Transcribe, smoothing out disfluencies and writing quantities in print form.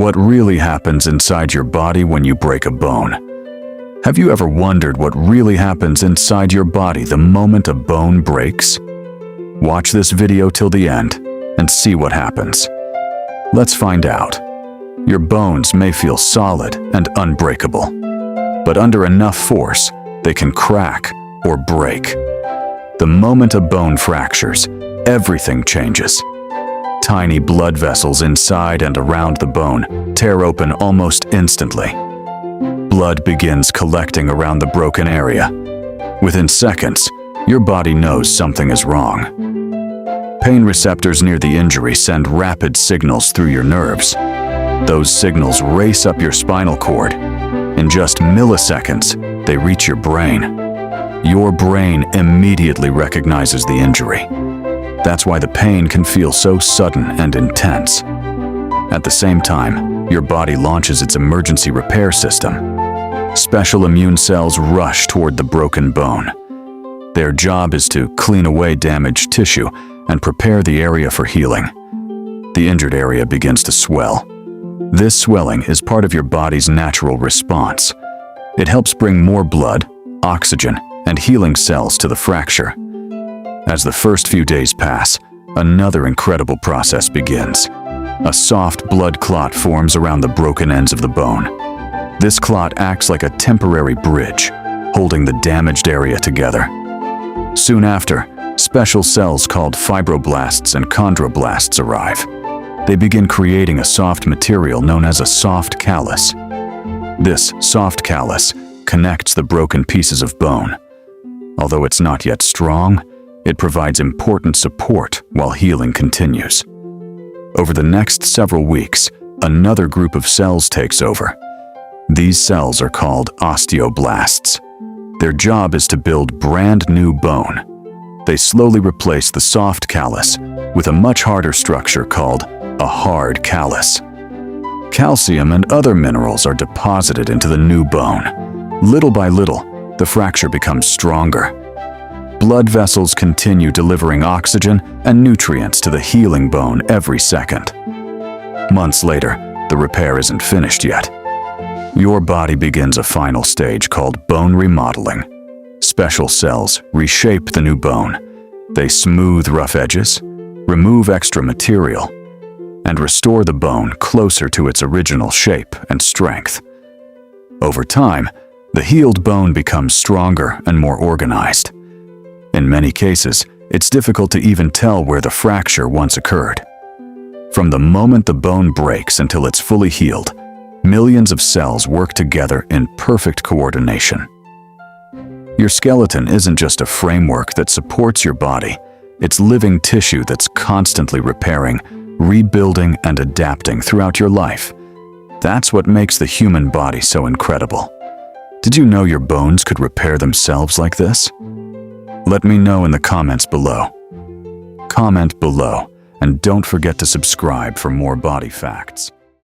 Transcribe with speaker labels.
Speaker 1: What really happens inside your body when you break a bone? Have you ever wondered what really happens inside your body the moment a bone breaks? Watch this video till the end and see what happens. Let's find out. Your bones may feel solid and unbreakable, but under enough force, they can crack or break. The moment a bone fractures, everything changes. Tiny blood vessels inside and around the bone tear open almost instantly. Blood begins collecting around the broken area. Within seconds, your body knows something is wrong. Pain receptors near the injury send rapid signals through your nerves. Those signals race up your spinal cord. In just milliseconds, they reach your brain. Your brain immediately recognizes the injury. That's why the pain can feel so sudden and intense. At the same time, your body launches its emergency repair system. Special immune cells rush toward the broken bone. Their job is to clean away damaged tissue and prepare the area for healing. The injured area begins to swell. This swelling is part of your body's natural response. It helps bring more blood, oxygen, and healing cells to the fracture. As the first few days pass, another incredible process begins. A soft blood clot forms around the broken ends of the bone. This clot acts like a temporary bridge, holding the damaged area together. Soon after, special cells called fibroblasts and chondroblasts arrive. They begin creating a soft material known as a soft callus. This soft callus connects the broken pieces of bone. Although it's not yet strong, it provides important support while healing continues. Over the next several weeks, another group of cells takes over. These cells are called osteoblasts. Their job is to build brand new bone. They slowly replace the soft callus with a much harder structure called a hard callus. Calcium and other minerals are deposited into the new bone. Little by little, the fracture becomes stronger. Blood vessels continue delivering oxygen and nutrients to the healing bone every second. Months later, the repair isn't finished yet. Your body begins a final stage called bone remodeling. Special cells reshape the new bone. They smooth rough edges, remove extra material, and restore the bone closer to its original shape and strength. Over time, the healed bone becomes stronger and more organized. In many cases, it's difficult to even tell where the fracture once occurred. From the moment the bone breaks until it's fully healed, millions of cells work together in perfect coordination. Your skeleton isn't just a framework that supports your body, it's living tissue that's constantly repairing, rebuilding, and adapting throughout your life. That's what makes the human body so incredible. Did you know your bones could repair themselves like this? Let me know in the comments below. Comment below, and don't forget to subscribe for more body facts.